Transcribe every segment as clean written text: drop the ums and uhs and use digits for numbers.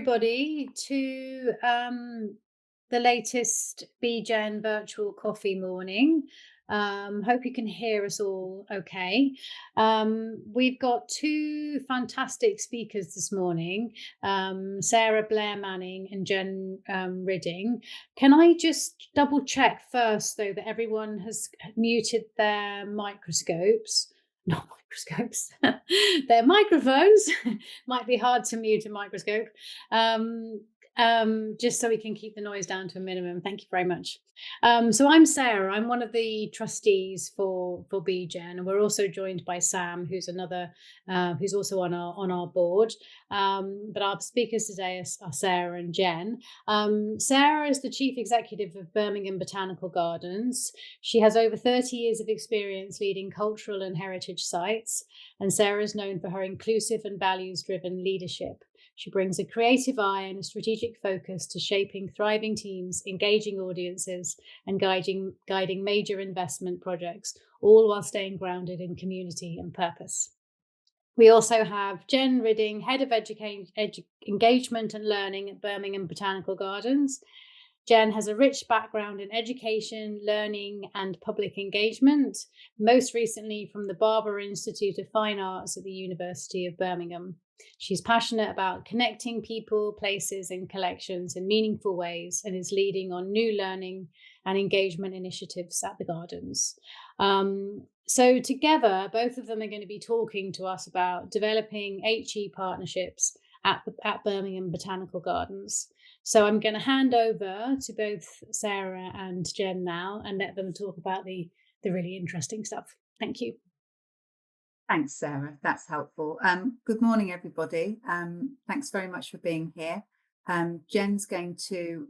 everybody to the latest Bgen Virtual Coffee Morning. Hope you can hear us all okay. We've got two fantastic speakers this morning, Sara Blair-Manning and Jen Ridding. Can I just double check first, though, that everyone has muted their microscopes? Not microscopes, their microphones. Might be hard to mute a microscope. Just so we can keep the noise down to a minimum. Thank you very much. So I'm Sara. I'm one of the trustees for Bgen, and we're also joined by Sam, who's who's also on our board. But our speakers today are Sara and Jen. Sara is the chief executive of Birmingham Botanical Gardens. She has over 30 years of experience leading cultural and heritage sites, and Sara is known for her inclusive and values-driven leadership. She brings a creative eye and a strategic focus to shaping thriving teams, engaging audiences, and guiding major investment projects, all while staying grounded in community and purpose. We also have Jen Ridding, Head of Engagement and Learning at Birmingham Botanical Gardens. Jen has a rich background in education, learning, and public engagement, most recently from the Barber Institute of Fine Arts at the University of Birmingham. She's passionate about connecting people, places, and collections in meaningful ways, and is leading on new learning and engagement initiatives at the Gardens. So together, both of them are going to be talking to us about developing HE partnerships at Birmingham Botanical Gardens. So I'm going to hand over to both Sara and Jen now and let them talk about the really interesting stuff. Thank you. Thanks, Sara. That's helpful. Good morning, everybody. Thanks very much for being here. Jen's going to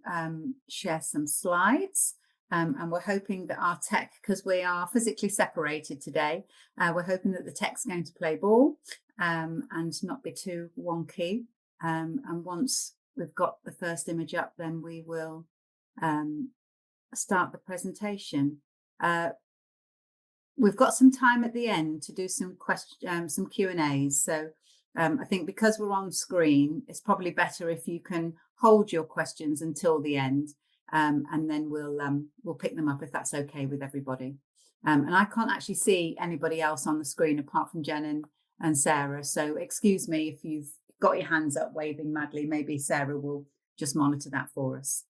share some slides, and we're hoping that our tech, because we are physically separated today, we're hoping that the tech's going to play ball and not be too wonky. And once we've got the first image up, then we will start the presentation. We've got some time at the end to do some Q&As. So I think because we're on screen, it's probably better if you can hold your questions until the end, and then we'll pick them up if that's okay with everybody. And I can't actually see anybody else on the screen apart from Jen and Sara. So excuse me if you've got your hands up waving madly. Maybe Sara will just monitor that for us.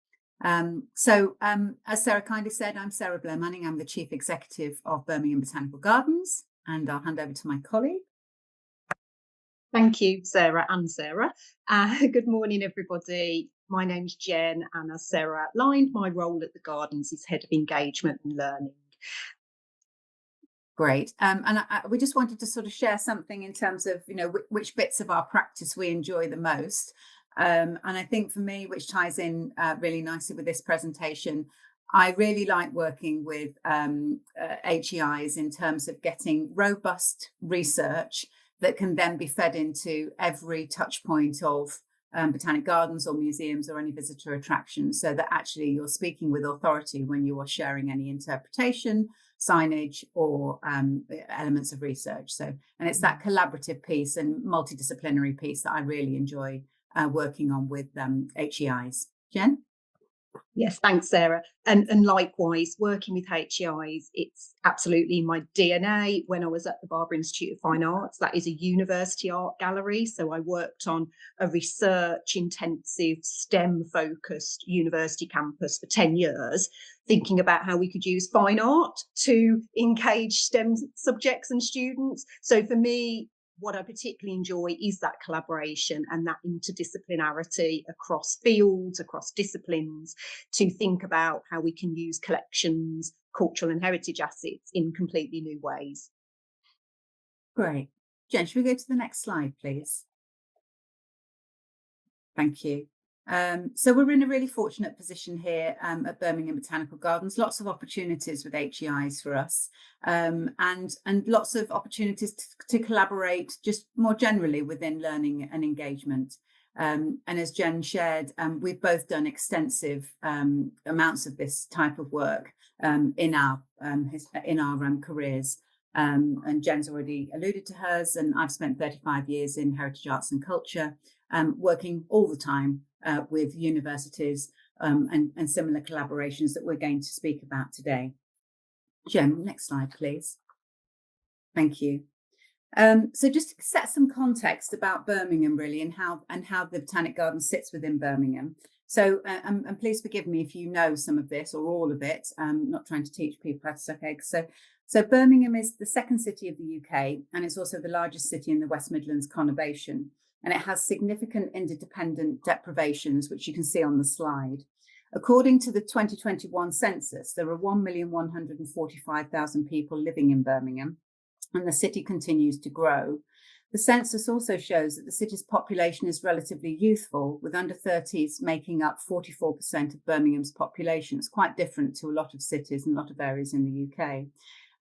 As Sara kindly said, I'm Sara Blair-Manning. I'm the Chief Executive of Birmingham Botanical Gardens, and I'll hand over to my colleague. Thank you, Sara and Sara. Good morning, everybody. My name's Jen, and as Sara outlined, my role at the Gardens is Head of Engagement and Learning. Great. We just wanted to sort of share something in terms of, which bits of our practice we enjoy the most. And I think for me, which ties in really nicely with this presentation, I really like working with HEIs in terms of getting robust research that can then be fed into every touch point of botanic gardens or museums or any visitor attractions, so that actually you're speaking with authority when you are sharing any interpretation, signage, or elements of research. And it's that collaborative piece and multidisciplinary piece that I really enjoy working on with HEIs. Jen? Yes, thanks, Sara. And likewise, working with HEIs, it's absolutely in my DNA. When I was at the Barber Institute of Fine Arts, that is a university art gallery. So I worked on a research-intensive, STEM-focused university campus for 10 years, thinking about how we could use fine art to engage STEM subjects and students. So for me, what I particularly enjoy is that collaboration and that interdisciplinarity across fields, across disciplines, to think about how we can use collections, cultural and heritage assets in completely new ways. Great. Jen, should we go to the next slide, please? Thank you. So we're in a really fortunate position here at Birmingham Botanical Gardens. Lots of opportunities with HEIs for us, and lots of opportunities to collaborate just more generally within learning and engagement. And as Jen shared, we've both done extensive amounts of this type of work in our careers. And Jen's already alluded to hers, and I've spent 35 years in heritage arts and culture. working all the time with universities and similar collaborations that we're going to speak about today. Jen, next slide, please. Thank you. So just to set some context about Birmingham, really, and how the Botanic Garden sits within Birmingham. So, and please forgive me if you know some of this or all of it. I'm not trying to teach people how to suck eggs. So Birmingham is the second city of the UK, and it's also the largest city in the West Midlands conurbation. And it has significant interdependent deprivations, which you can see on the slide. According to the 2021 census, there are 1,145,000 people living in Birmingham, and the city continues to grow. The census also shows that the city's population is relatively youthful, with under 30s making up 44% of Birmingham's population. It's quite different to a lot of cities and a lot of areas in the UK.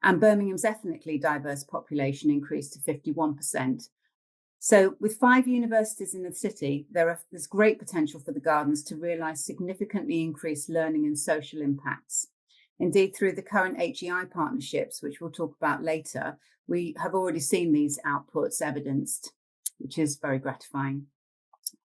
And Birmingham's ethnically diverse population increased to 51%. So with 5 universities in the city, there's great potential for the gardens to realise significantly increased learning and social impacts. Indeed, through the current HEI partnerships, which we'll talk about later, we have already seen these outputs evidenced, which is very gratifying.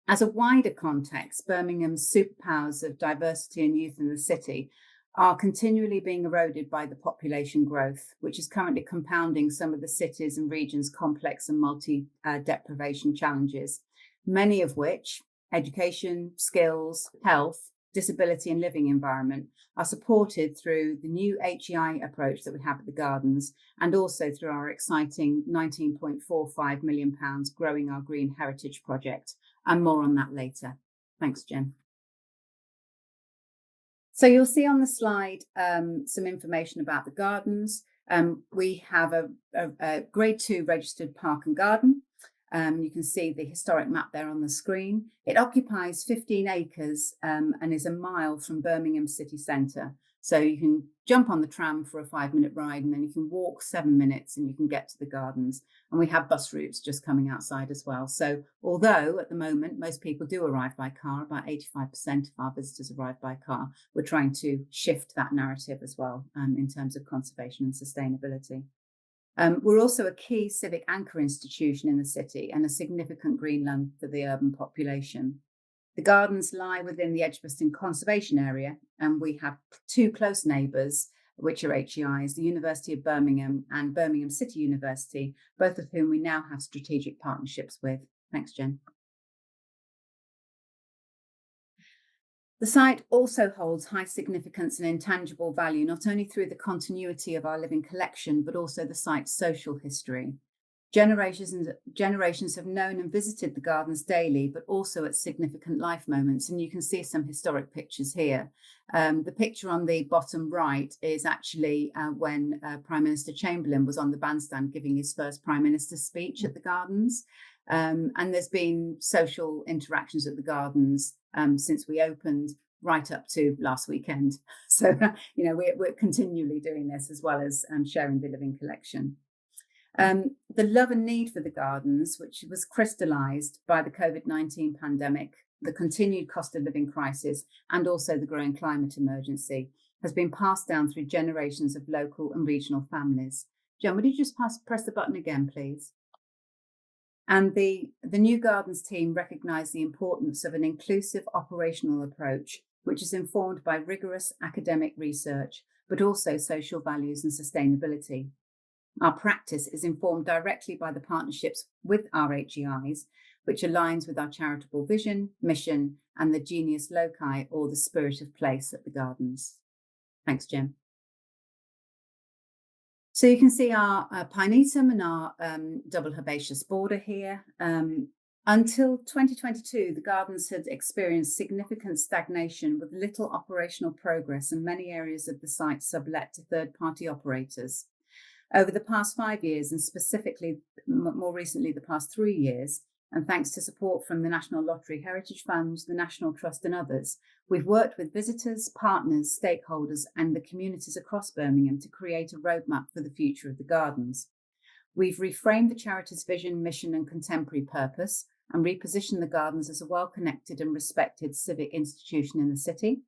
As a wider context, Birmingham's superpowers of diversity and youth in the city are continually being eroded by the population growth, which is currently compounding some of the cities and regions' complex and multi-deprivation challenges, many of which, education, skills, health, disability and living environment, are supported through the new HEI approach that we have at the Gardens, and also through our exciting £19.45 million Growing Our Green Heritage project, and more on that later. Thanks, Jen. So you'll see on the slide some information about the Gardens. We have a Grade 2 registered park and garden. You can see the historic map there on the screen. It occupies 15 acres and is a mile from Birmingham city centre. So you can jump on the tram for a 5-minute ride, and then you can walk 7 minutes and you can get to the Gardens. And we have bus routes just coming outside as well. So although at the moment most people do arrive by car, about 85% of our visitors arrive by car, we're trying to shift that narrative as well in terms of conservation and sustainability. We're also a key civic anchor institution in the city and a significant green lung for the urban population. The Gardens lie within the Edgbaston Conservation Area, and we have 2 close neighbours, which are HEIs, the University of Birmingham and Birmingham City University, both of whom we now have strategic partnerships with. Thanks, Jen. The site also holds high significance and intangible value, not only through the continuity of our living collection, but also the site's social history. Generations have known and visited the Gardens daily, but also at significant life moments. And you can see some historic pictures here. The picture on the bottom right is actually when Prime Minister Chamberlain was on the bandstand giving his first Prime Minister speech at the Gardens. And there's been social interactions at the Gardens since we opened, right up to last weekend. So, you know, we're continually doing this, as well as sharing the living collection. The love and need for the Gardens, which was crystallised by the COVID-19 pandemic, the continued cost of living crisis, and also the growing climate emergency, has been passed down through generations of local and regional families. Jen, would you just press the button again, please? And the new Gardens team recognise the importance of an inclusive operational approach, which is informed by rigorous academic research, but also social values and sustainability. Our practice is informed directly by the partnerships with our HEIs, which aligns with our charitable vision, mission, and the genius loci, or the spirit of place at the Gardens. Thanks, Jen. So you can see our pinetum and our double herbaceous border here. Until 2022, the Gardens had experienced significant stagnation with little operational progress, and many areas of the site sublet to third-party operators. Over the past 5 years, and specifically more recently the past 3 years, and thanks to support from the National Lottery Heritage Fund, the National Trust and others, we've worked with visitors, partners, stakeholders and the communities across Birmingham to create a roadmap for the future of the Gardens. We've reframed the charity's vision, mission and contemporary purpose, and repositioned the Gardens as a well-connected and respected civic institution in the city.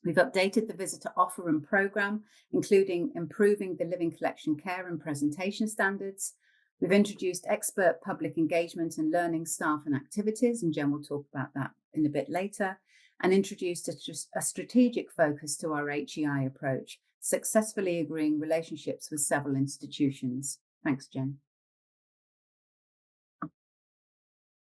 We've updated the visitor offer and programme, including improving the living collection care and presentation standards, We've introduced expert public engagement and learning staff and activities, and Jen will talk about that in a bit later, and introduced a strategic focus to our HEI approach, successfully agreeing relationships with several institutions. Thanks, Jen.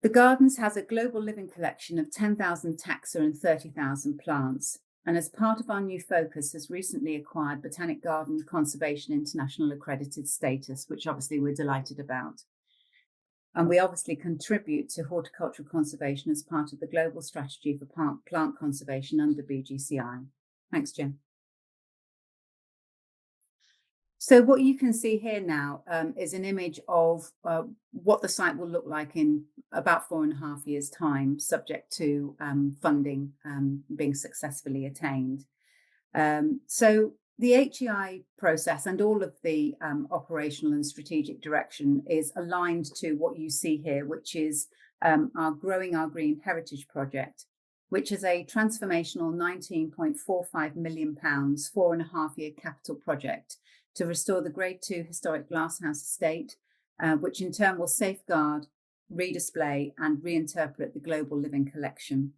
The Gardens has a global living collection of 10,000 taxa and 30,000 plants, and as part of our new focus has recently acquired Botanic Garden Conservation International accredited status, which obviously we're delighted about. And we obviously contribute to horticultural conservation as part of the global strategy for plant conservation under BGCI. Thanks, Jim. So what you can see here now is an image of what the site will look like in about 4.5 years' time, subject to funding being successfully attained. So the HEI process and all of the operational and strategic direction is aligned to what you see here, which is our Growing Our Green Heritage project, which is a transformational £19.45 million, 4.5-year capital project to restore the Grade 2 historic glasshouse estate, which in turn will safeguard, redisplay and reinterpret the global living collection.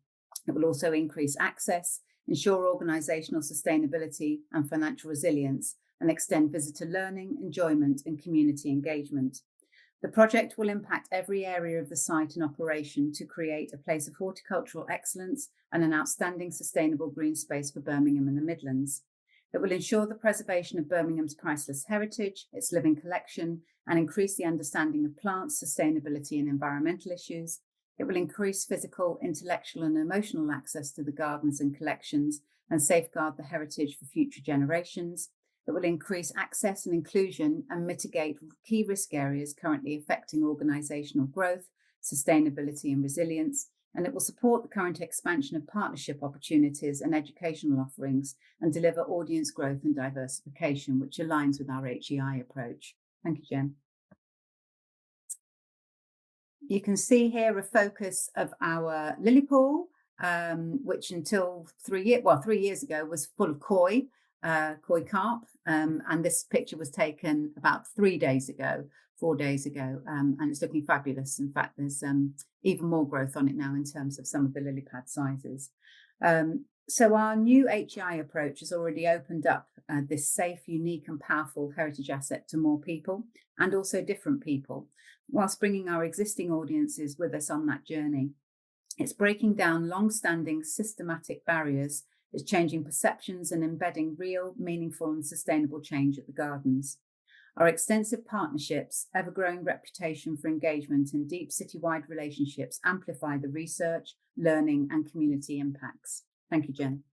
It will also increase access, ensure organisational sustainability and financial resilience, and extend visitor learning, enjoyment and community engagement. The project will impact every area of the site and operation to create a place of horticultural excellence and an outstanding sustainable green space for Birmingham and the Midlands. It will ensure the preservation of Birmingham's priceless heritage, its living collection, and increase the understanding of plants, sustainability and environmental issues. It will increase physical, intellectual and emotional access to the gardens and collections and safeguard the heritage for future generations. It will increase access and inclusion and mitigate key risk areas currently affecting organisational growth, sustainability and resilience. And it will support the current expansion of partnership opportunities and educational offerings and deliver audience growth and diversification, which aligns with our HEI approach. Thank you, Jen. You can see here a focus of our lily pool, which until 3 years ago was full of koi carp. And this picture was taken about 4 days ago, and it's looking fabulous. In fact, there's even more growth on it now in terms of some of the lily pad sizes. So our new HEI approach has already opened up this safe, unique and powerful heritage asset to more people and also different people, whilst bringing our existing audiences with us on that journey. It's breaking down long-standing systematic barriers, it's changing perceptions and embedding real, meaningful and sustainable change at the gardens. Our extensive partnerships, ever-growing reputation for engagement and deep citywide relationships amplify the research, learning and community impacts. Thank you, Jen.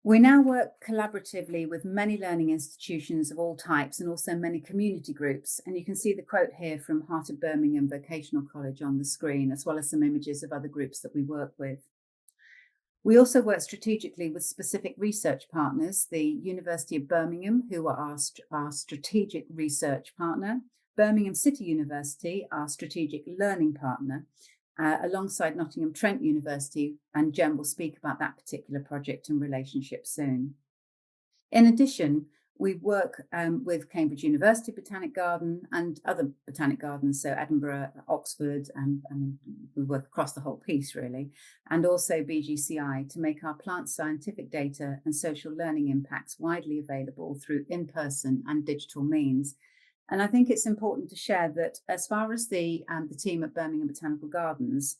We now work collaboratively with many learning institutions of all types and also many community groups. And you can see the quote here from Heart of Birmingham Vocational College on the screen, as well as some images of other groups that we work with. We also work strategically with specific research partners, the University of Birmingham, who are our strategic research partner, Birmingham City University, our strategic learning partner, alongside Nottingham Trent University, and Jen will speak about that particular project and relationship soon. In addition, we work with Cambridge University Botanic Garden and other botanic gardens, so Edinburgh, Oxford, and we work across the whole piece really, and also BGCI to make our plant scientific data and social learning impacts widely available through in-person and digital means. And I think it's important to share that as far as the team at Birmingham Botanical Gardens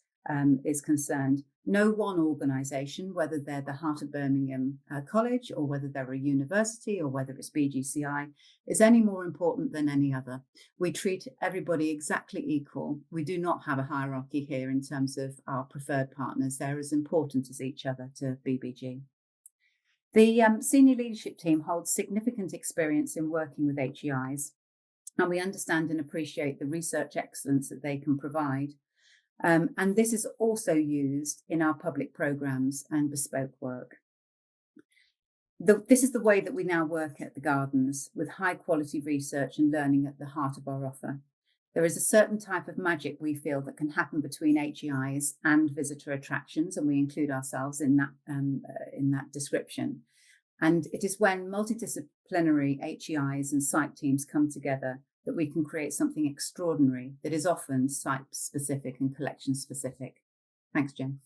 is concerned, no one organisation, whether they're the Heart of Birmingham College or whether they're a university or whether it's BGCI, is any more important than any other. We treat everybody exactly equal. We do not have a hierarchy here in terms of our preferred partners. They're as important as each other to BBG. The senior leadership team holds significant experience in working with HEIs, and we understand and appreciate the research excellence that they can provide. And this is also used in our public programmes and bespoke work. This is the way that we now work at the Gardens, with high quality research and learning at the heart of our offer. There is a certain type of magic we feel that can happen between HEIs and visitor attractions, and we include ourselves in that description. And it is when multidisciplinary HEIs and site teams come together that we can create something extraordinary that is often site-specific and collection-specific. Thanks, Jen.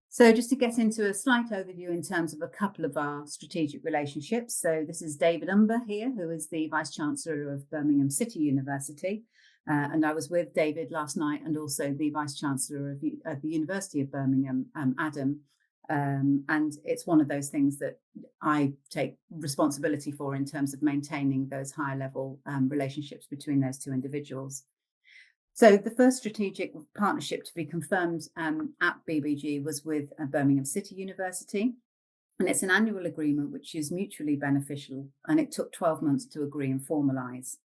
So just to get into a slight overview in terms of a couple of our strategic relationships. So this is David Umber here, who is the Vice-Chancellor of Birmingham City University. And I was with David last night, and also the Vice-Chancellor of the University of Birmingham, Adam. And it's one of those things that I take responsibility for in terms of maintaining those higher level relationships between those two individuals. So the first strategic partnership to be confirmed at BBG was with Birmingham City University. And it's an annual agreement which is mutually beneficial, and it took 12 months to agree and formalise.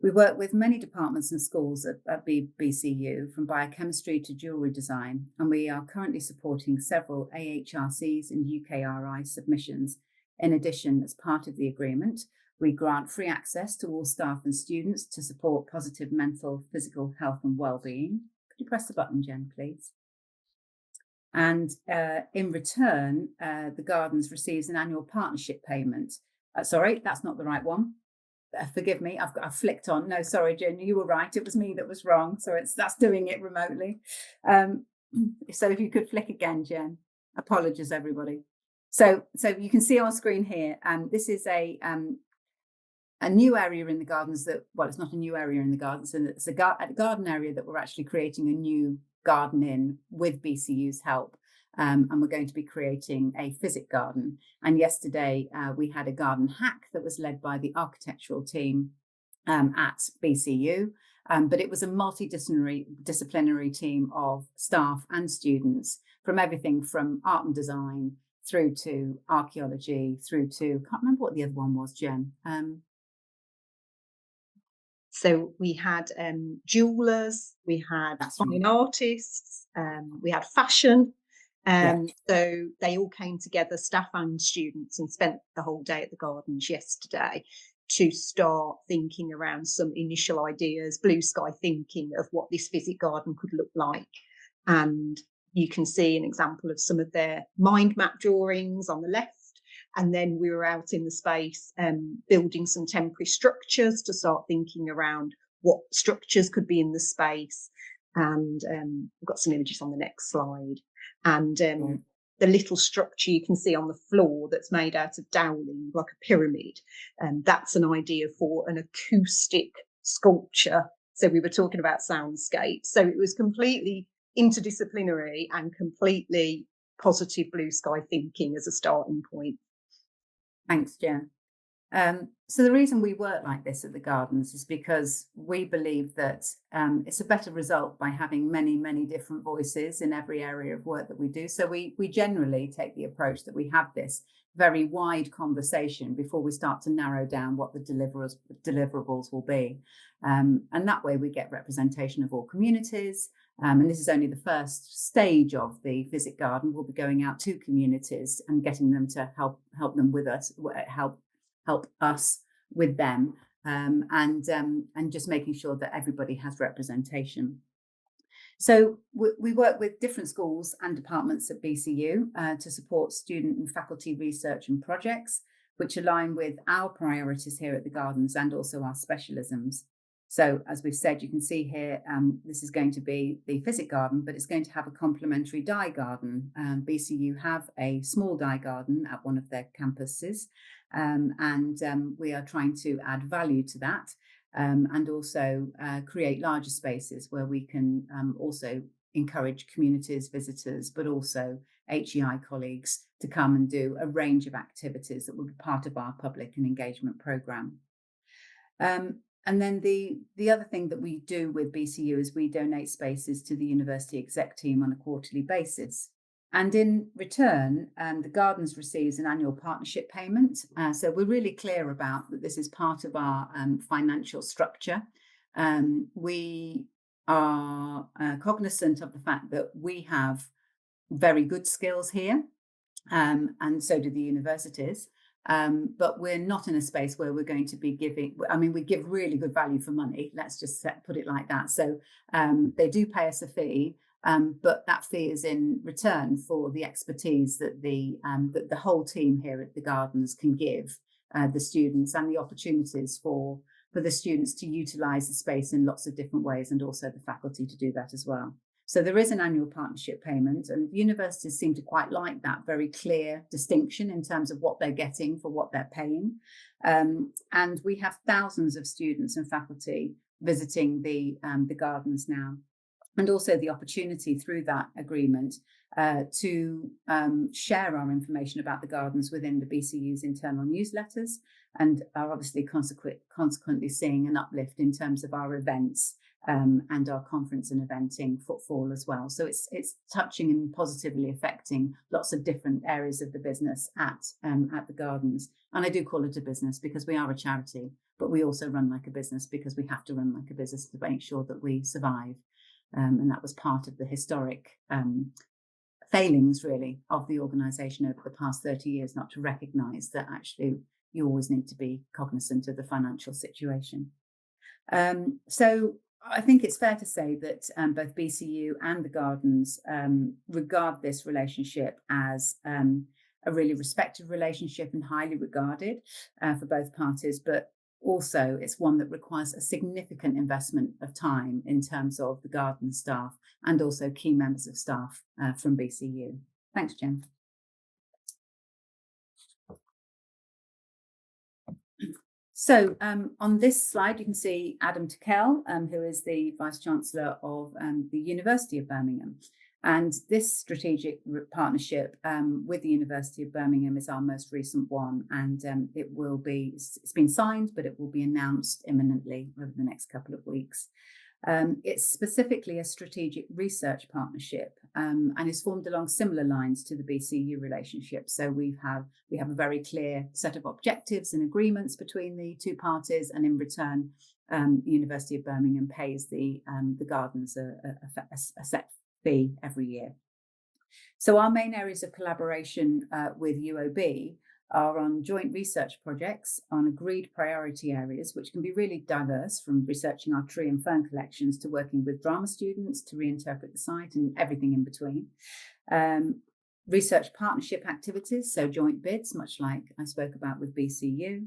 We work with many departments and schools at BCU, from biochemistry to jewellery design, and we are currently supporting several AHRCs and UKRI submissions. In addition, as part of the agreement, we grant free access to all staff and students to support positive mental, physical health and well-being. Could you press the button, Jen, please? And in return, the Gardens receives an annual partnership payment. Sorry, that's not the right one. Forgive me, I've flicked on. No, sorry, Jen, you were right. It was me that was wrong. So that's doing it remotely. So if you could flick again, Jen. Apologies, everybody. So you can see on screen here, this is a new area in the Gardens that, well, it's not a new area in the Gardens, and it's a garden area that we're actually creating a new garden in with BCU's help. And we're going to be creating a physic garden. And yesterday we had a garden hack that was led by the architectural team at BCU. But it was a multidisciplinary team of staff and students from everything from art and design through to archaeology, through to, can't remember what the other one was, Jen. So we had jewellers, we had fine artists, we had fashion. So they all came together, staff and students, and spent the whole day at the Gardens yesterday to start thinking around some initial ideas, blue sky thinking of what this physic garden could look like. And you can see an example of some of their mind map drawings on the left. And then we were out in the space building some temporary structures to start thinking around what structures could be in the space. And we've got some images on the next slide. And the little structure you can see on the floor that's made out of doweling, like a pyramid, and that's an idea for an acoustic sculpture. So we were talking about soundscape. So it was completely interdisciplinary and completely positive blue sky thinking as a starting point. Thanks, Jen. So the reason we work like this at the Gardens is because we believe that it's a better result by having many, many different voices in every area of work that we do. So we generally take the approach that we have this very wide conversation before we start to narrow down what the deliverables will be. And that way we get representation of all communities. And this is only the first stage of the Visit Garden. We'll be going out to communities and getting them to help them with us, help us with them, and just making sure that everybody has representation. So we work with different schools and departments at BCU to support student and faculty research and projects, which align with our priorities here at the Gardens and also our specialisms. So as we've said, you can see here, this is going to be the physic garden, but it's going to have a complementary dye garden. BCU have a small dye garden at one of their campuses, and we are trying to add value to that, and also create larger spaces where we can also encourage communities, visitors, but also HEI colleagues to come and do a range of activities that will be part of our public and engagement programme. And then the other thing that we do with BCU is we donate spaces to the university exec team on a quarterly basis. And in return, the Gardens receives an annual partnership payment. So we're really clear about that this is part of our financial structure. We are cognizant of the fact that we have very good skills here, and so do the universities. But we're not in a space where we're going to be giving, I mean, we give really good value for money. Let's just put it like that. So they do pay us a fee, But that fee is in return for the expertise that the whole team here at the Gardens can give the students, and the opportunities for the students to utilise the space in lots of different ways, and also the faculty to do that as well. So there is an annual partnership payment, and universities seem to quite like that very clear distinction in terms of what they're getting for what they're paying. And we have thousands of students and faculty visiting the Gardens now, and also the opportunity through that agreement to share our information about the Gardens within the BCU's internal newsletters, and are obviously consequently seeing an uplift in terms of our events and our conference and eventing footfall as well. So it's touching and positively affecting lots of different areas of the business at the Gardens. And I do call it a business because we are a charity, but we also run like a business because we have to run like a business to make sure that we survive. And that was part of the historic failings, really, of the organisation over the past 30 years, not to recognise that actually you always need to be cognizant of the financial situation. So I think it's fair to say that both BCU and the Gardens regard this relationship as a really respected relationship and highly regarded for both parties, but also it's one that requires a significant investment of time in terms of the Garden staff and also key members of staff from BCU. Thanks, Jen. So on this slide, you can see Adam Tickell, who is the Vice-Chancellor of the University of Birmingham. And this strategic partnership with the University of Birmingham is our most recent one. And it's been signed, but it will be announced imminently over the next couple of weeks. It's specifically a strategic research partnership and is formed along similar lines to the BCU relationship. So we have a very clear set of objectives and agreements between the two parties, and in return, the University of Birmingham pays the Gardens a set fee every year. So our main areas of collaboration with UOB are on joint research projects on agreed priority areas, which can be really diverse, from researching our tree and fern collections to working with drama students to reinterpret the site and everything in between. Research partnership activities, so joint bids, much like I spoke about with BCU.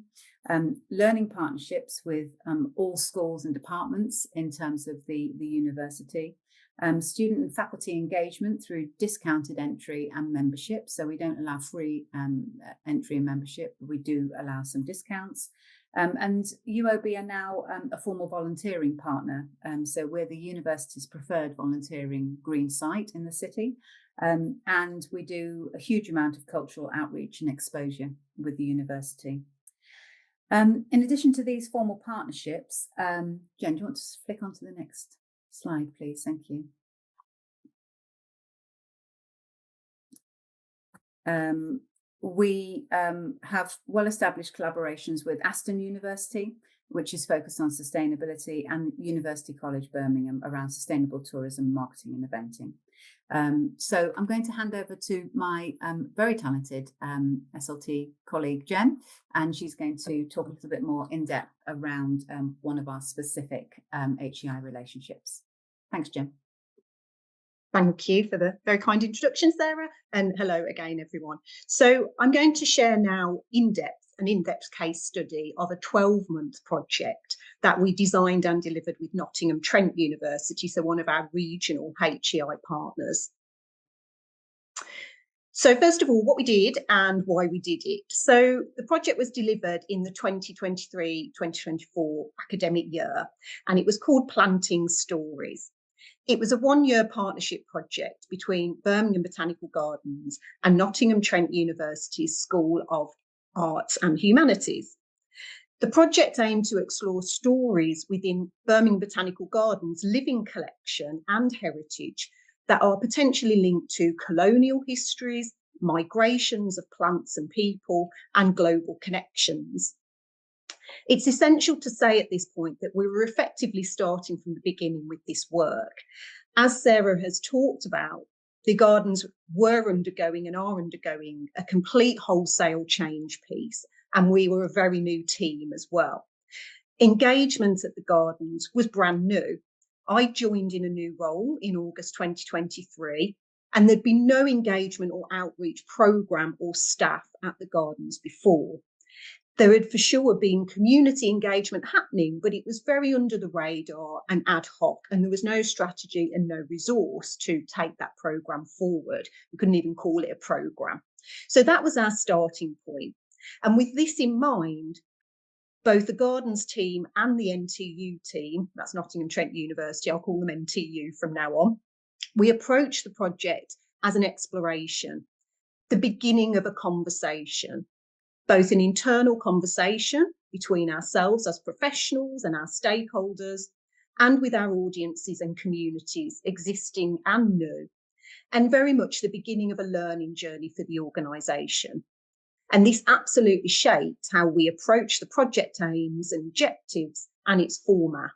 Learning partnerships with all schools and departments in terms of the university. Student and faculty engagement through discounted entry and membership. So we don't allow free entry and membership, but we do allow some discounts. And UOB are now a formal volunteering partner. So we're the university's preferred volunteering green site in the city. And we do a huge amount of cultural outreach and exposure with the university. In addition to these formal partnerships, Jen, do you want to flick onto the next slide, please? Thank you. We have well-established collaborations with Aston University, which is focused on sustainability, and University College Birmingham around sustainable tourism, marketing and eventing. So I'm going to hand over to my very talented SLT colleague, Jen, and she's going to talk a little bit more in depth around one of our specific HEI relationships. Thanks, Jen. Thank you for the very kind introduction, Sarah, and hello again, everyone. So I'm going to share now an in-depth case study of a 12-month project that we designed and delivered with Nottingham Trent University, so one of our regional HEI partners. So first of all, what we did and why we did it. So the project was delivered in the 2023-2024 academic year, and it was called Planting Stories. It was a one-year partnership project between Birmingham Botanical Gardens and Nottingham Trent University's School of Arts and Humanities. The project aimed to explore stories within Birmingham Botanical Gardens' living collection and heritage that are potentially linked to colonial histories, migrations of plants and people, and global connections. It's essential to say at this point that we were effectively starting from the beginning with this work. As Sarah has talked about, the Gardens were undergoing and are undergoing a complete wholesale change piece, and we were a very new team as well. Engagement at the Gardens was brand new. I joined in a new role in August 2023, and there'd been no engagement or outreach programme or staff at the gardens before. There had for sure been community engagement happening, but it was very under the radar and ad hoc, and there was no strategy and no resource to take that programme forward. We couldn't even call it a programme. So that was our starting point. And with this in mind, both the Gardens team and the NTU team, that's Nottingham Trent University, I'll call them NTU from now on, we approached the project as an exploration, the beginning of a conversation, both an internal conversation between ourselves as professionals and our stakeholders, and with our audiences and communities, existing and new, and very much the beginning of a learning journey for the organisation. And this absolutely shaped how we approach the project aims and objectives and its format.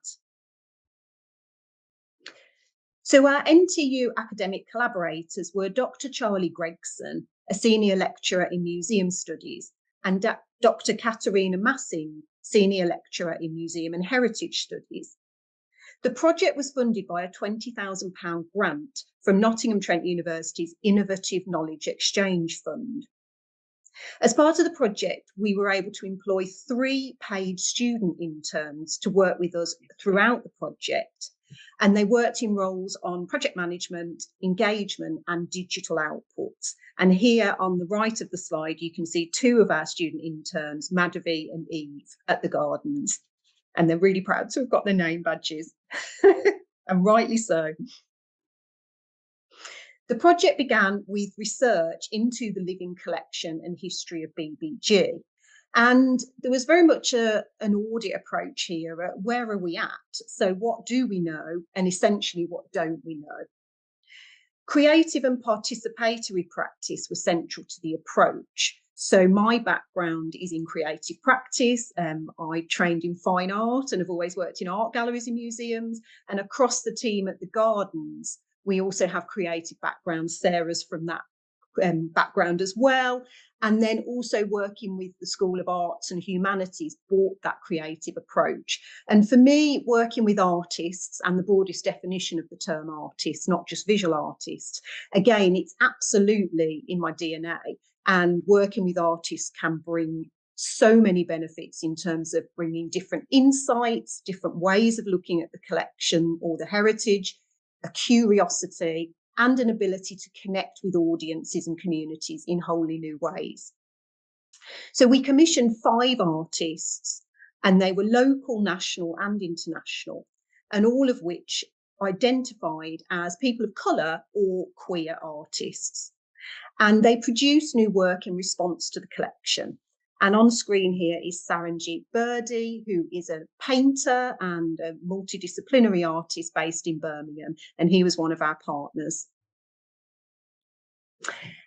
So our NTU academic collaborators were Dr. Charlie Gregson, a senior lecturer in museum studies, and Dr. Katarina Massing, senior lecturer in museum and heritage studies. The project was funded by a £20,000 grant from Nottingham Trent University's Innovative Knowledge Exchange Fund. As part of the project, we were able to employ 3 paid student interns to work with us throughout the project, and they worked in roles on project management, engagement and digital outputs. And here on the right of the slide, you can see 2 of our student interns, Madhavi and Eve, at the Gardens, and they're really proud to have got their name badges, and rightly so. The project began with research into the living collection and history of BBG. And there was very much an audit approach here. Where are we at? So what do we know? And essentially, what don't we know? Creative and participatory practice was central to the approach. So my background is in creative practice. I trained in fine art and have always worked in art galleries and museums. And across the team at the Gardens, we also have creative backgrounds. Sara's from that background as well. And then also working with the School of Arts and Humanities brought that creative approach. And for me, working with artists, and the broadest definition of the term artist, not just visual artists, again, it's absolutely in my DNA. And working with artists can bring so many benefits in terms of bringing different insights, different ways of looking at the collection or the heritage, a curiosity, and an ability to connect with audiences and communities in wholly new ways. So we commissioned 5 artists, and they were local, national and international, and all of which identified as people of colour or queer artists. And they produced new work in response to the collection. And on screen here is Saranjit Birdie, who is a painter and a multidisciplinary artist based in Birmingham, and he was one of our partners.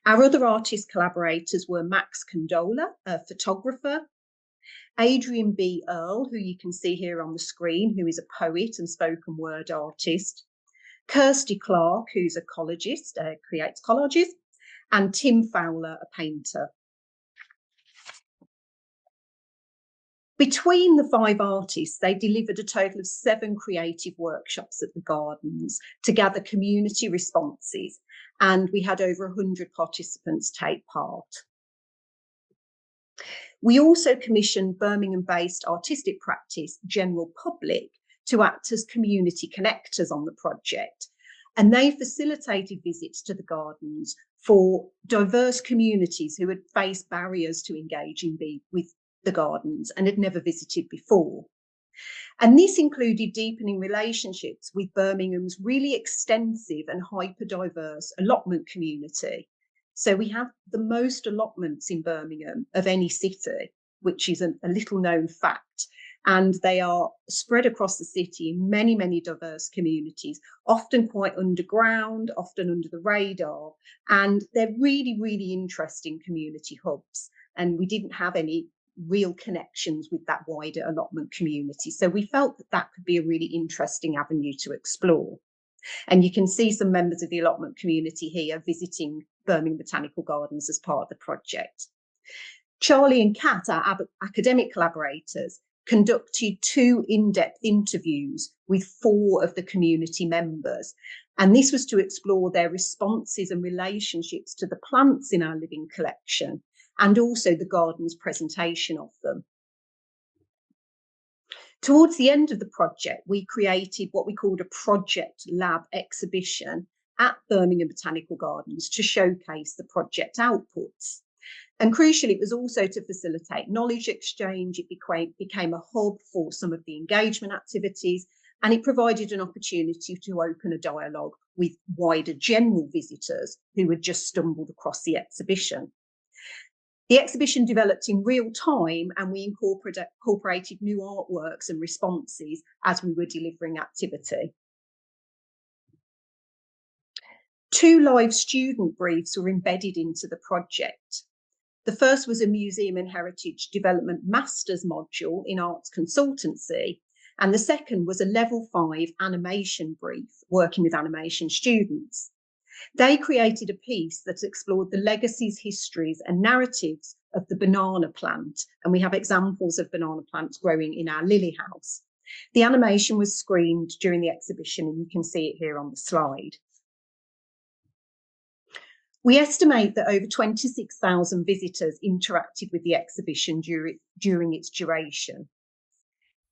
Our other artist collaborators were Max Condola, a photographer, Adrian B. Earle, who you can see here on the screen, who is a poet and spoken word artist, Kirsty Clark, who's a collagist, creates collages, and Tim Fowler, a painter. Between the 5 artists, they delivered a total of 7 creative workshops at the Gardens to gather community responses, and we had over 100 participants take part. We also commissioned Birmingham-based artistic practice General Public to act as community connectors on the project, and they facilitated visits to the Gardens for diverse communities who had faced barriers to engaging with the Gardens and had never visited before. And this included deepening relationships with Birmingham's really extensive and hyper-diverse allotment community. So we have the most allotments in Birmingham of any city, which is a little known fact. And they are spread across the city in many, many diverse communities, often quite underground, often under the radar. And they're really, really interesting community hubs. And we didn't have any real connections with that wider allotment community. So we felt that that could be a really interesting avenue to explore. And you can see some members of the allotment community here visiting Birmingham Botanical Gardens as part of the project. Charlie and Kat, our academic collaborators, conducted 2 in-depth interviews with 4 of the community members. And this was to explore their responses and relationships to the plants in our living collection, and also the garden's presentation of them. Towards the end of the project, we created what we called a project lab exhibition at Birmingham Botanical Gardens to showcase the project outputs. And crucially, it was also to facilitate knowledge exchange. It became a hub for some of the engagement activities, and it provided an opportunity to open a dialogue with wider general visitors who had just stumbled across the exhibition. The exhibition developed in real time, and we incorporated new artworks and responses as we were delivering activity. 2 live student briefs were embedded into the project. The first was a Museum and Heritage Development Masters module in Arts Consultancy, and the second was a Level 5 animation brief working with animation students. They created a piece that explored the legacies, histories and narratives of the banana plant, and we have examples of banana plants growing in our lily house. The animation was screened during the exhibition, and you can see it here on the slide. We estimate that over 26,000 visitors interacted with the exhibition during its duration.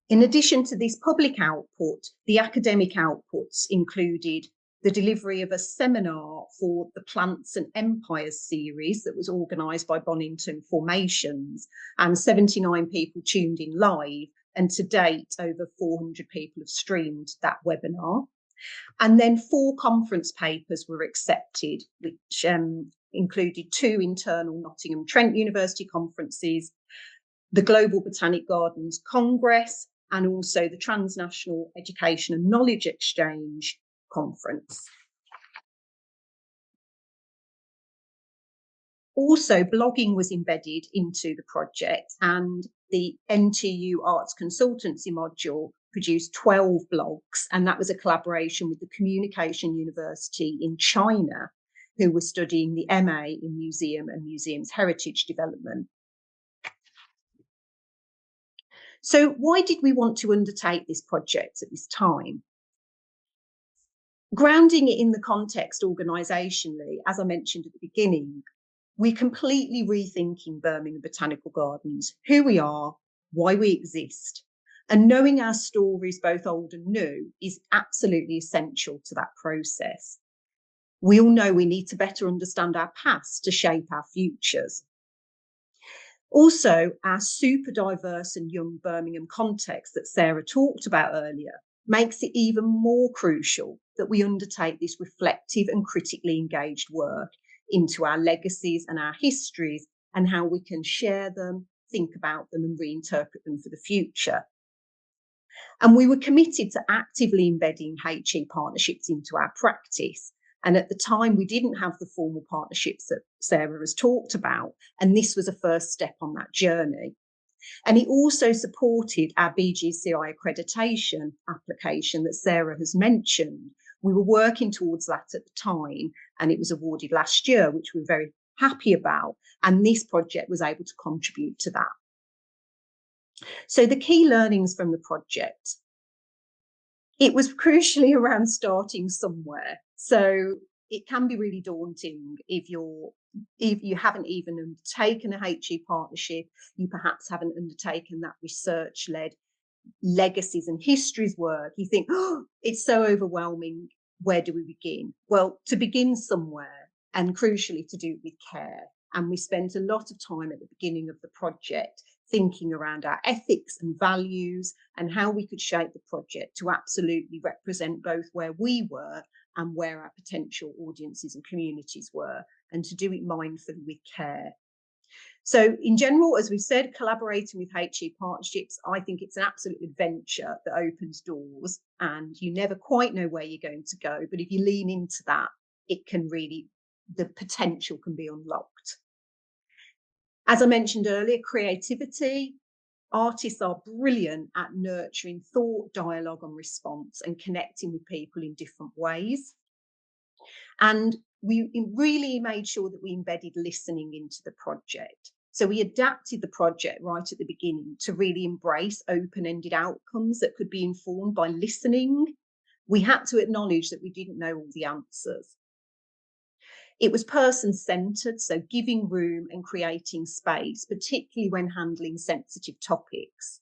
In addition to this public output, the academic outputs included the delivery of a seminar for the Plants and Empires series that was organised by Bonington Formations, and 79 people tuned in live, and to date over 400 people have streamed that webinar. And then 4 conference papers were accepted, which included 2 internal Nottingham Trent University conferences, the Global Botanic Gardens Congress, and also the Transnational Education and Knowledge Exchange Conference. Also, blogging was embedded into the project, and the NTU Arts Consultancy module produced 12 blogs, and that was a collaboration with the Communication University in China, who were studying the MA in Museum and Museums Heritage Development. So why did we want to undertake this project at this time? Grounding it in the context organisationally, as I mentioned at the beginning, we're completely rethinking Birmingham Botanical Gardens, who we are, why we exist, and knowing our stories, both old and new, is absolutely essential to that process. We all know we need to better understand our past to shape our futures. Also, our super diverse and young Birmingham context that Sara talked about earlier makes it even more crucial that we undertake this reflective and critically engaged work into our legacies and our histories, and how we can share them, think about them and reinterpret them for the future. And we were committed to actively embedding HE partnerships into our practice. And at the time, we didn't have the formal partnerships that Sara has talked about, and this was a first step on that journey. And it also supported our BGCI accreditation application that Sara has mentioned. We were working towards that at the time, and it was awarded last year, which we're very happy about. And this project was able to contribute to that. So the key learnings from the project, it was crucially around starting somewhere. So it can be really daunting if you haven't even undertaken a HE partnership, you perhaps haven't undertaken that research-led legacies and histories work. You think, oh, it's so overwhelming. Where do we begin? Well, to begin somewhere, and crucially to do it with care. And we spent a lot of time at the beginning of the project thinking around our ethics and values and how we could shape the project to absolutely represent both where we were and where our potential audiences and communities were, and to do it mindfully with care. So in general, as we've said, collaborating with HE partnerships, I think it's an absolute adventure that opens doors, and you never quite know where you're going to go. But if you lean into that, it can really, the potential can be unlocked. As I mentioned earlier, creativity. Artists are brilliant at nurturing thought, dialogue and response, and connecting with people in different ways. And we really made sure that we embedded listening into the project. So we adapted the project right at the beginning to really embrace open-ended outcomes that could be informed by listening. We had to acknowledge that we didn't know all the answers. It was person-centered, so giving room and creating space, particularly when handling sensitive topics.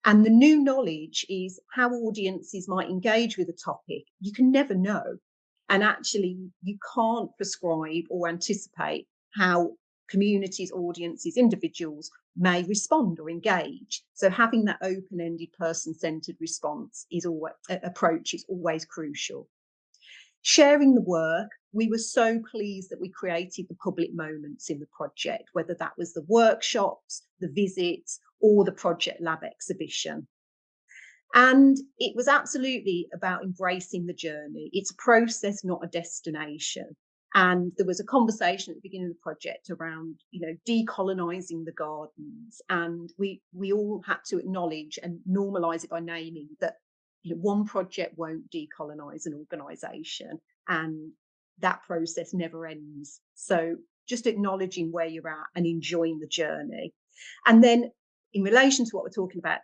And the new knowledge is how audiences might engage with a topic. You can never know. And actually, you can't prescribe or anticipate how communities, audiences, individuals may respond or engage. So having that open-ended, person-centered approach is always crucial. Sharing the work, we were so pleased that we created the public moments in the project, whether that was the workshops, the visits, or the project lab exhibition. And it was absolutely about embracing the journey. It's a process, not a destination. And there was a conversation at the beginning of the project around, decolonising the gardens. And we all had to acknowledge and normalise it by naming that one project won't decolonise an organisation, and that process never ends. So just acknowledging where you're at and enjoying the journey. And then in relation to what we're talking about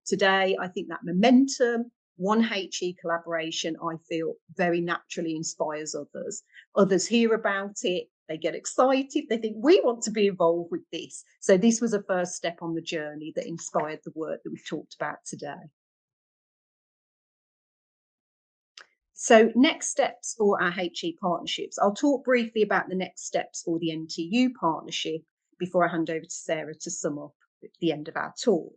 today, I think that momentum, one HE collaboration, I feel very naturally inspires others. Others hear about it, they get excited, they think we want to be involved with this. So this was a first step on the journey that inspired the work that we've talked about today. So next steps for our HE partnerships. I'll talk briefly about the next steps for the NTU partnership before I hand over to Sara to sum up at the end of our talk.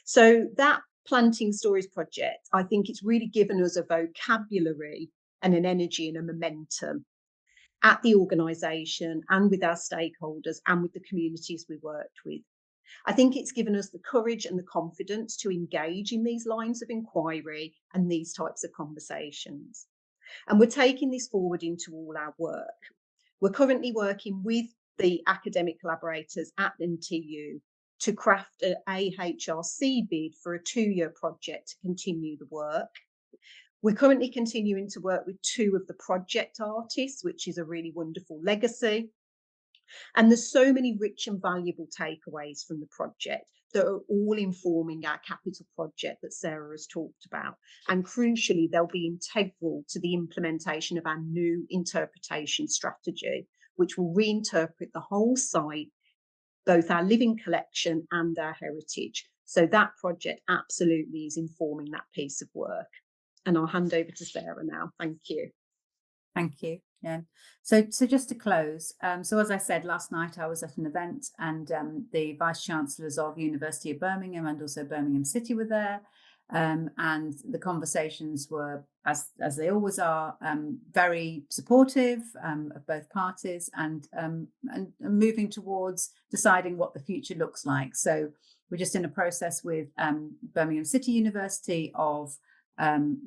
So that Planting Stories project, I think it's really given us a vocabulary and an energy and a momentum at the organisation and with our stakeholders and with the communities we worked with. I think it's given us the courage and the confidence to engage in these lines of inquiry and these types of conversations. And we're taking this forward into all our work. We're currently working with the academic collaborators at NTU to craft an AHRC bid for a 2-year project to continue the work. We're currently continuing to work with 2 of the project artists, which is a really wonderful legacy. And there's so many rich and valuable takeaways from the project that are all informing our capital project that Sara has talked about. And crucially, they'll be integral to the implementation of our new interpretation strategy, which will reinterpret the whole site, both our living collection and our heritage. So that project absolutely is informing that piece of work. And I'll hand over to Sara now. Thank you. Thank you. Yeah. So just to close, so as I said, last night I was at an event and the Vice Chancellors of University of Birmingham and also Birmingham City were there. And the conversations were, as they always are, very supportive of both parties and moving towards deciding what the future looks like. So we're just in a process with Birmingham City University of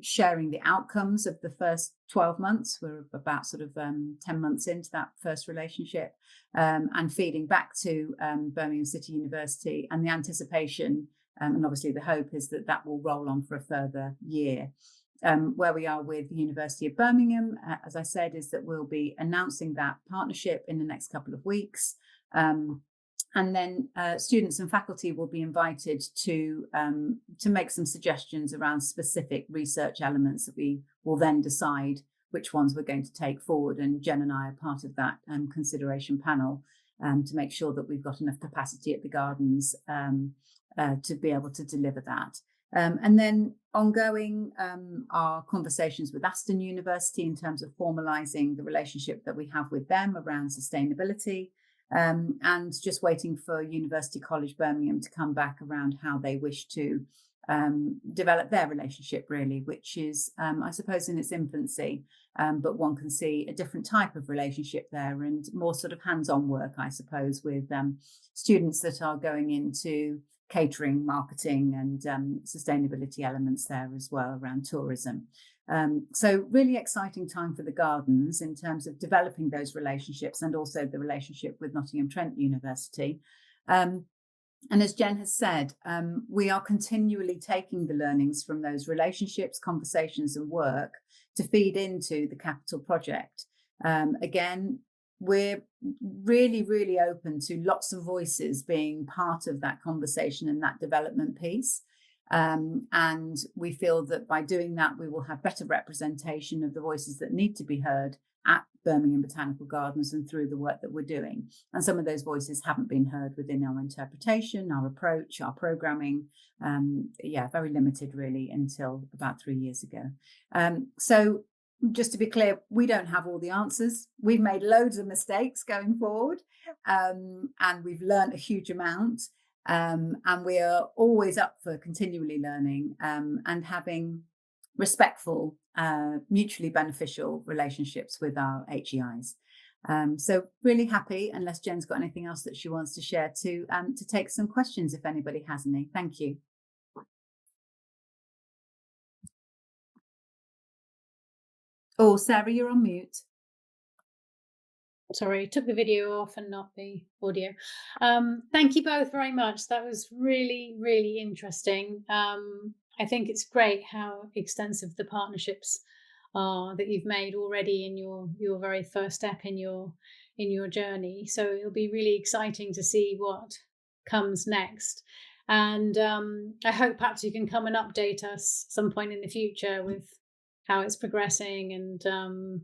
sharing the outcomes of the first 12 months. We're about sort of 10 months into that first relationship, and feeding back to Birmingham City University, and the anticipation and obviously the hope is that that will roll on for a further year. Where we are with the University of Birmingham, as I said, is that we'll be announcing that partnership in the next couple of weeks. And then students and faculty will be invited to make some suggestions around specific research elements that we will then decide which ones we're going to take forward. And Jen and I are part of that consideration panel to make sure that we've got enough capacity at the gardens to be able to deliver that. And then ongoing are conversations with Aston University in terms of formalising the relationship that we have with them around sustainability. And just waiting for University College Birmingham to come back around how they wish to develop their relationship, really, which is, I suppose, in its infancy, but one can see a different type of relationship there and more sort of hands-on work, I suppose, with students that are going into catering, marketing and sustainability elements there as well around tourism. So really exciting time for the gardens in terms of developing those relationships and also the relationship with Nottingham Trent University. And as Jen has said, we are continually taking the learnings from those relationships, conversations and work to feed into the capital project. Again, we're really, really open to lots of voices being part of that conversation and that development piece. And we feel that by doing that, we will have better representation of the voices that need to be heard at Birmingham Botanical Gardens and through the work that we're doing. And some of those voices haven't been heard within our interpretation, our approach, our programming. Very limited really until about 3 years ago. So just to be clear, we don't have all the answers. We've made loads of mistakes going forward, and we've learned a huge amount. And we are always up for continually learning and having respectful, mutually beneficial relationships with our HEIs. So really happy, unless Jen's got anything else that she wants to share, to take some questions if anybody has any. Thank you. Oh, Sarah, you're on mute. Sorry, took the video off and not the audio. Thank you both very much. That was really, really interesting. I think it's great how extensive the partnerships are that you've made already in your very first step in your journey. So it'll be really exciting to see what comes next. And I hope perhaps you can come and update us some point in the future with how it's progressing and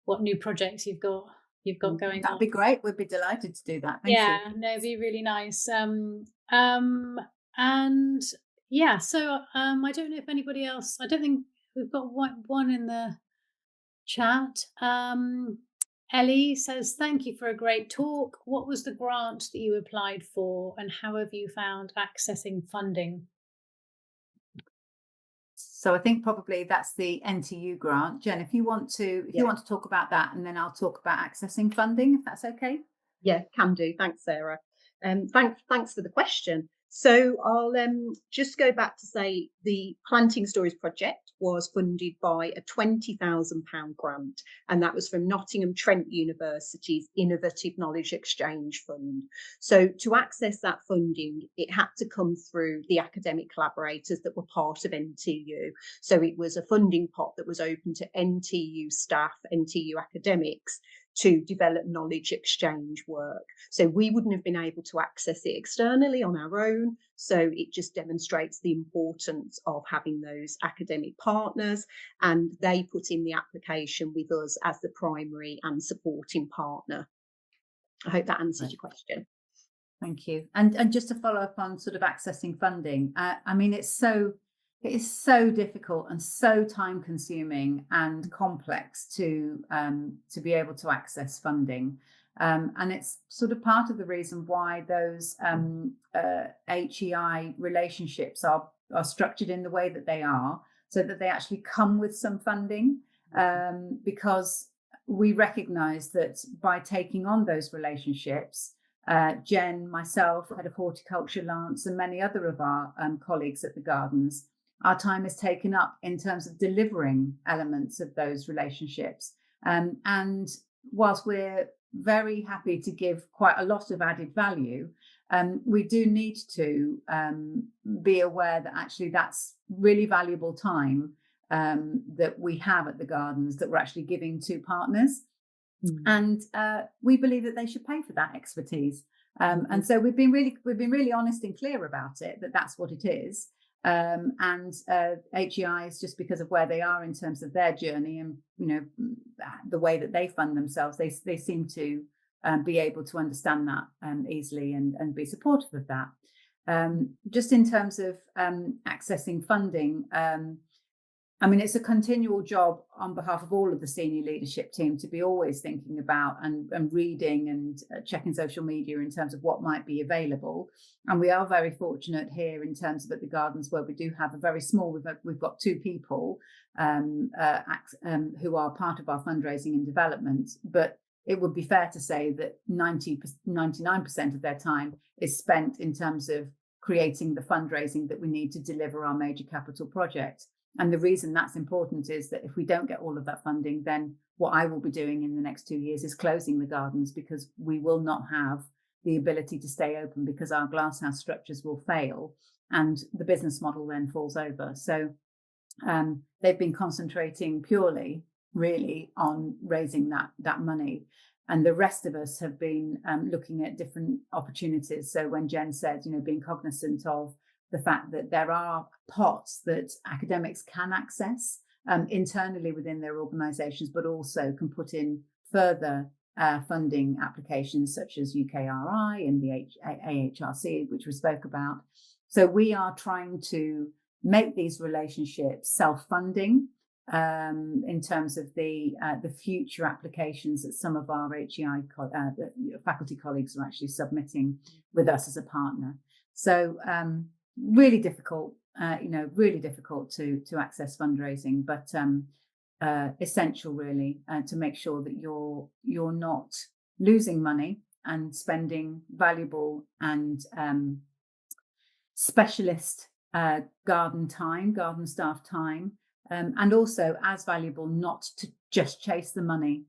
what new projects you've got going on. That'd be great. We'd be delighted to do that. Thank you. No, it'd be really nice. And yeah, so I don't know if anybody else. I don't think we've got one in the chat. Ellie says, "Thank you for a great talk. What was the grant that you applied for, and how have you found accessing funding?" So I think probably that's the NTU grant. Jen, if you want to talk about that, and then I'll talk about accessing funding, if that's okay. Yeah, can do. Thanks, Sarah. Thanks for the question. So I'll just go back to say the Planting Stories project was funded by a £20,000 grant, and that was from Nottingham Trent University's Innovative Knowledge Exchange Fund. So to access that funding, it had to come through the academic collaborators that were part of NTU. So it was a funding pot that was open to NTU staff, NTU academics, to develop knowledge exchange work. So we wouldn't have been able to access it externally on our own. So it just demonstrates the importance of having those academic partners, and they put in the application with us as the primary and supporting partner. I hope that answers your question. Thank you. And just to follow up on sort of accessing funding, I mean, it is so difficult and so time consuming and complex to be able to access funding. And it's sort of part of the reason why those HEI relationships are structured in the way that they are, so that they actually come with some funding, because we recognize that by taking on those relationships, Jen, myself, head of horticulture, Lance, and many other of our colleagues at the gardens, our time is taken up in terms of delivering elements of those relationships. And whilst we're very happy to give quite a lot of added value, we do need to be aware that actually that's really valuable time that we have at the gardens that we're actually giving to partners. And we believe that they should pay for that expertise. And so we've been really honest and clear about it, that that's what it is. And HEIs, just because of where they are in terms of their journey and the way that they fund themselves, they seem to be able to understand that easily and be supportive of that. Just in terms of accessing funding, I mean, it's a continual job on behalf of all of the senior leadership team to be always thinking about and reading and checking social media in terms of what might be available. And we are very fortunate here in terms of at the gardens where we do have a very small, we've got 2 people who are part of our fundraising and development. But it would be fair to say that 99% of their time is spent in terms of creating the fundraising that we need to deliver our major capital project. And the reason that's important is that if we don't get all of that funding, then what I will be doing in the next 2 years is closing the gardens, because we will not have the ability to stay open because our glasshouse structures will fail and the business model then falls over. So they've been concentrating purely really on raising that money. And the rest of us have been looking at different opportunities. So when Jen said, being cognizant of the fact that there are pots that academics can access internally within their organisations, but also can put in further funding applications such as UKRI and the AHRC, which we spoke about. So we are trying to make these relationships self-funding in terms of the future applications that some of our HEI faculty colleagues are actually submitting with us as a partner. So really difficult, really difficult to access fundraising, but essential really to make sure that you're not losing money and spending valuable and specialist garden staff time. And also as valuable not to just chase the money.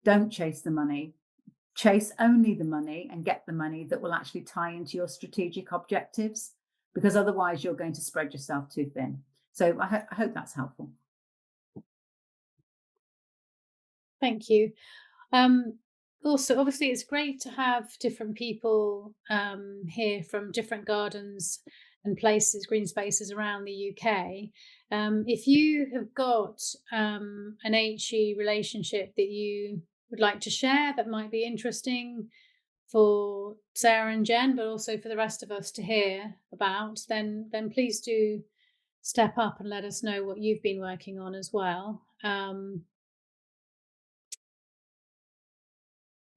Don't chase the money. Chase only the money and get the money that will actually tie into your strategic objectives, because otherwise you're going to spread yourself too thin. So I hope that's helpful. Thank you. Also, obviously, it's great to have different people here from different gardens and places, green spaces around the UK. If you have got an HE relationship that you would like to share that might be interesting for Sara and Jen, but also for the rest of us to hear about, then please do step up and let us know what you've been working on as well.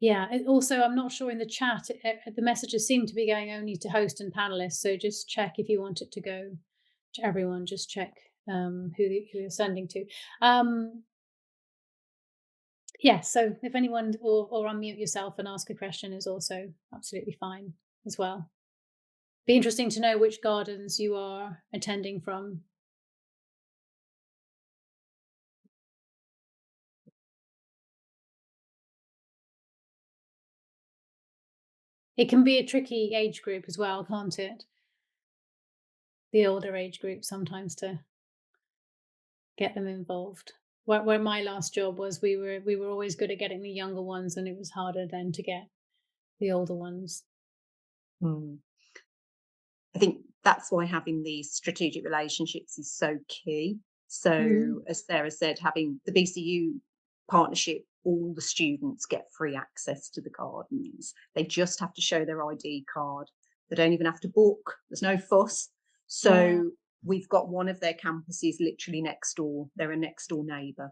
Yeah, also, I'm not sure in the chat, the messages seem to be going only to host and panelists. So just check if you want it to go to everyone, just check who you're sending to. Yeah, so if anyone, or unmute yourself and ask a question is also absolutely fine as well. Be interesting to know which gardens you are attending from. It can be a tricky age group as well, can't it? The older age group sometimes to get them involved. Where my last job was, we were always good at getting the younger ones, and it was harder then to get the older ones. I think that's why having these strategic relationships is so key. So as Sara said, having the BCU partnership, all the students get free access to the gardens. They just have to show their ID card. They don't even have to book. There's no fuss. So we've got one of their campuses literally next door. They're a next door neighbour.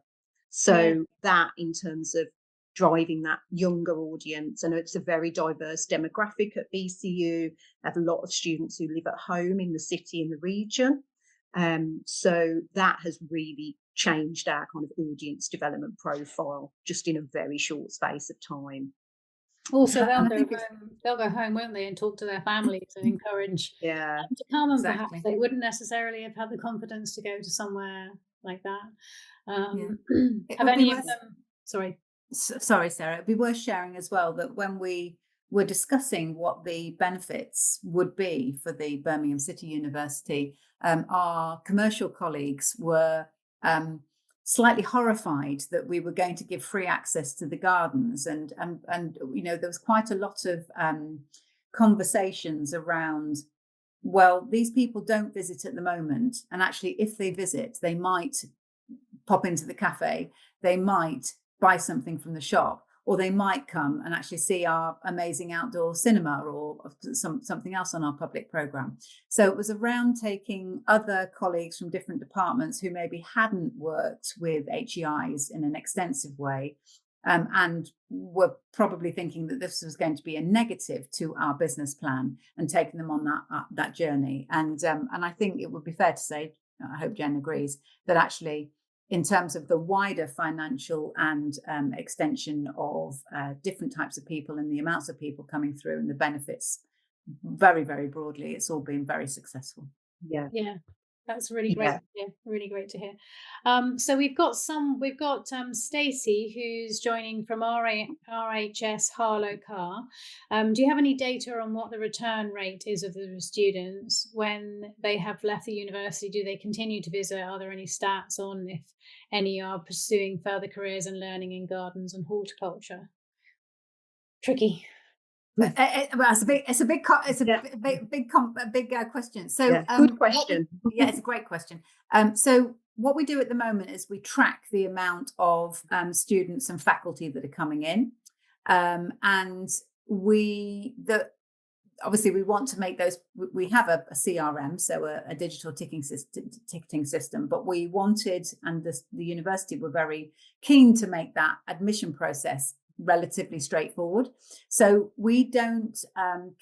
So that, in terms of driving that younger audience, and it's a very diverse demographic at BCU. They have a lot of students who live at home in the city and the region. So that has really changed our kind of audience development profile just in a very short space of time. Also, they'll go home, won't they, and talk to their families and encourage them to come, and perhaps they wouldn't necessarily have had the confidence to go to somewhere like that. Have any of them? Sorry, Sara. It'd be worth sharing as well that when we were discussing what the benefits would be for the Birmingham City University, our commercial colleagues were slightly horrified that we were going to give free access to the gardens, and there was quite a lot of conversations around, well, these people don't visit at the moment, and actually if they visit, they might pop into the cafe, they might buy something from the shop, or they might come and actually see our amazing outdoor cinema or something else on our public programme. So it was around taking other colleagues from different departments who maybe hadn't worked with HEIs in an extensive way, and were probably thinking that this was going to be a negative to our business plan, and taking them on that journey. And I think it would be fair to say, I hope Jen agrees, that actually, in terms of the wider financial and extension of different types of people and the amounts of people coming through and the benefits, very, very broadly, it's all been very successful. Yeah, that's really great. Yeah, really great to hear. So we've got Stacey, who's joining from RHS Harlow Car. Do you have any data on what the return rate is of the students when they have left the university? Do they continue to visit? Are there any stats on if any are pursuing further careers in learning in gardens and horticulture? tricky. Well, it's a big question. So, good question. Yeah, it's a great question. So what we do at the moment is we track the amount of students and faculty that are coming in, and obviously we want to make those. We have a CRM, so a digital ticketing system, but we wanted, and the university were very keen to make that admission process relatively straightforward. So we don't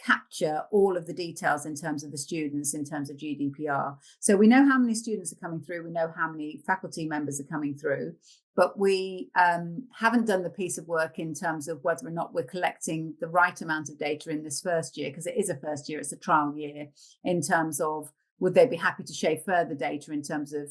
capture all of the details in terms of the students, in terms of GDPR. So we know how many students are coming through, we know how many faculty members are coming through, but we haven't done the piece of work in terms of whether or not we're collecting the right amount of data in this first year, because it is a first year, it's a trial year, in terms of would they be happy to share further data in terms of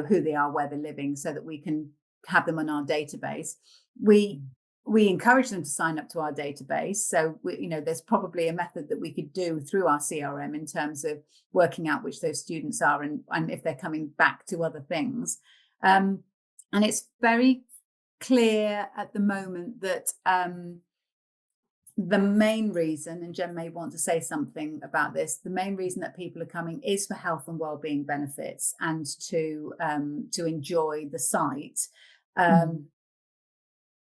who they are, where they're living, so that we can have them on our database. We encourage them to sign up to our database. So, there's probably a method that we could do through our CRM in terms of working out which those students are and if they're coming back to other things. And it's very clear at the moment that the main reason, and Jen may want to say something about this, the main reason that people are coming is for health and wellbeing benefits and to enjoy the site.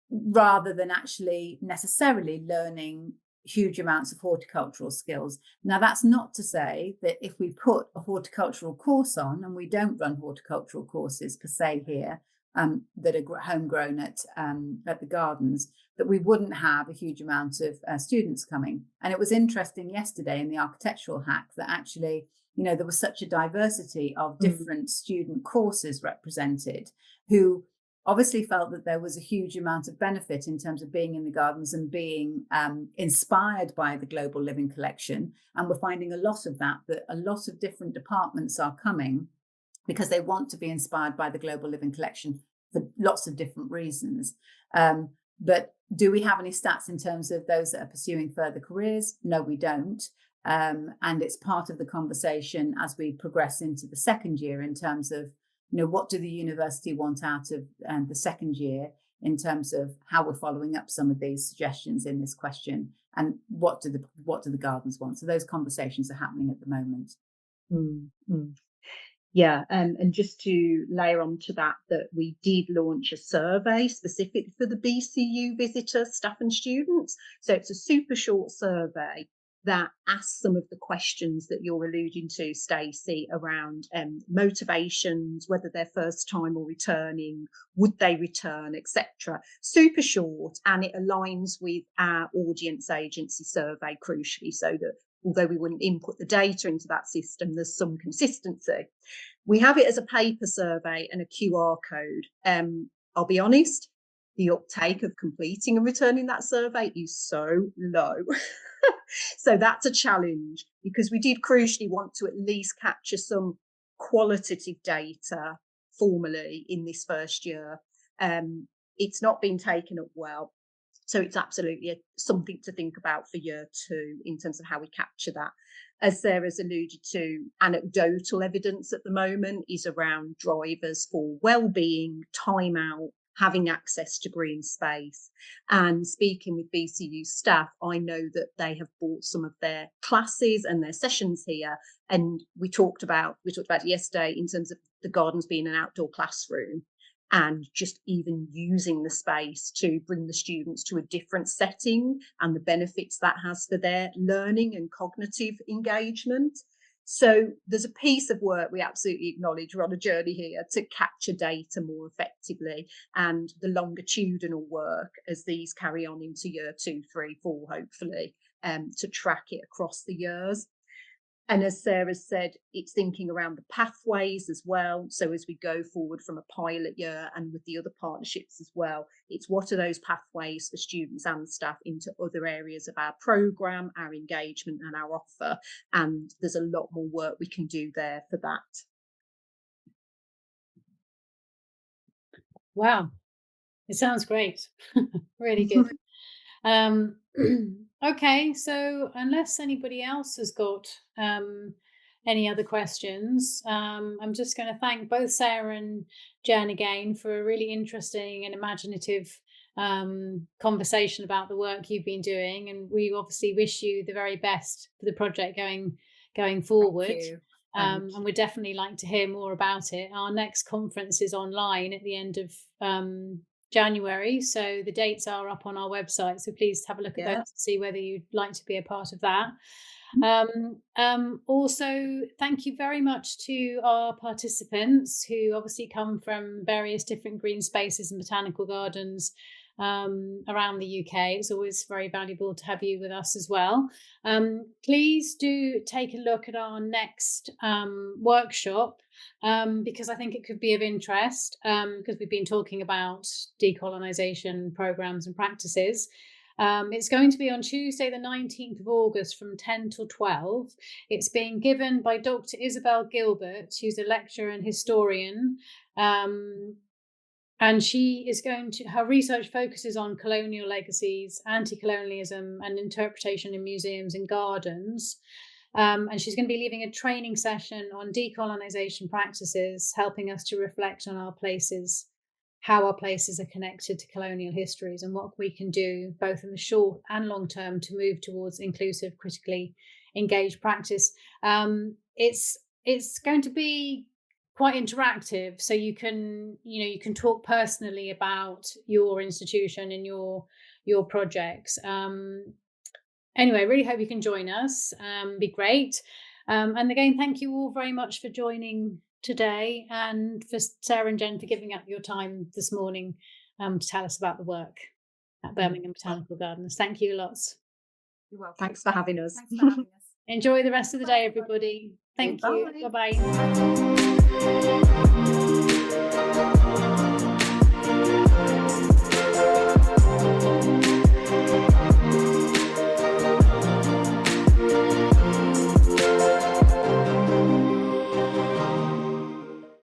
Rather than actually necessarily learning huge amounts of horticultural skills. Now, that's not to say that if we put a horticultural course on, and we don't run horticultural courses per se here, that are homegrown at the gardens, that we wouldn't have a huge amount of students coming. And it was interesting yesterday in the architectural hack that actually, there was such a diversity of different student courses represented, who obviously felt that there was a huge amount of benefit in terms of being in the gardens and being inspired by the Global Living Collection. And we're finding a lot of that a lot of different departments are coming because they want to be inspired by the Global Living Collection for lots of different reasons. But do we have any stats in terms of those that are pursuing further careers? No, we don't. And it's part of the conversation as we progress into the second year in terms of, what do the university want out of the second year in terms of how we're following up some of these suggestions in this question, and what do the gardens want? So those conversations are happening at the moment. Yeah, and just to layer on to that we did launch a survey specifically for the BCU visitors, staff and students. So it's a super short survey that asks some of the questions that you're alluding to, Stacey, around motivations, whether they're first time or returning, would they return, etc. Super short, and it aligns with our audience agency survey, crucially, so that although we wouldn't input the data into that system, there's some consistency. We have it as a paper survey and a QR code. I'll be honest, the uptake of completing and returning that survey is so low. So that's a challenge, because we did crucially want to at least capture some qualitative data formally in this first year. It's not been taken up well. So it's absolutely something to think about for year two in terms of how we capture that. As Sarah's alluded to, anecdotal evidence at the moment is around drivers for well-being, time out, having access to green space. And speaking with BCU staff, I know that they have bought some of their classes and their sessions here. And we talked about it yesterday in terms of the gardens being an outdoor classroom, and just even using the space to bring the students to a different setting and the benefits that has for their learning and cognitive engagement. So there's a piece of work we absolutely acknowledge we're on a journey here to capture data more effectively, and the longitudinal work as these carry on into year 2, 3, 4, hopefully, to track it across the years. And as Sarah said, it's thinking around the pathways as well. So as we go forward from a pilot year and with the other partnerships as well, it's what are those pathways for students and staff into other areas of our programme, our engagement and our offer. And there's a lot more work we can do there for that. Wow, it sounds great. Really good. Okay, so unless anybody else has got any other questions, I'm just going to thank both Sara and Jen again for a really interesting and imaginative conversation about the work you've been doing, and we obviously wish you the very best for the project going forward. And we'd definitely like to hear more about it. Our next conference is online at the end of January, so the dates are up on our website, so please have a look at those to see whether you'd like to be a part of that. Also, thank you very much to our participants who obviously come from various different green spaces and botanical gardens around the UK. It's always very valuable to have you with us as well. Please do take a look at our next workshop, because I think it could be of interest, because we've been talking about decolonisation programs and practices. It's going to be on Tuesday, the 19th of August from 10 till 12. It's being given by Dr. Isabel Gilbert, who's a lecturer and historian. And she is her research focuses on colonial legacies, anti-colonialism, and interpretation in museums and gardens. And she's going to be leading a training session on decolonisation practices, helping us to reflect on our places, how our places are connected to colonial histories, and what we can do both in the short and long term to move towards inclusive, critically engaged practice. It's going to be quite interactive, so you can talk personally about your institution and your projects. Anyway, really hope you can join us. Be great. And again, thank you all very much for joining today, and for Sara and Jen for giving up your time this morning to tell us about the work at Birmingham Botanical Gardens. Thank you lots. You're welcome. Thanks for having us. Thanks for having us. Enjoy the rest of the day, everybody. Thank you. Bye. Bye-bye.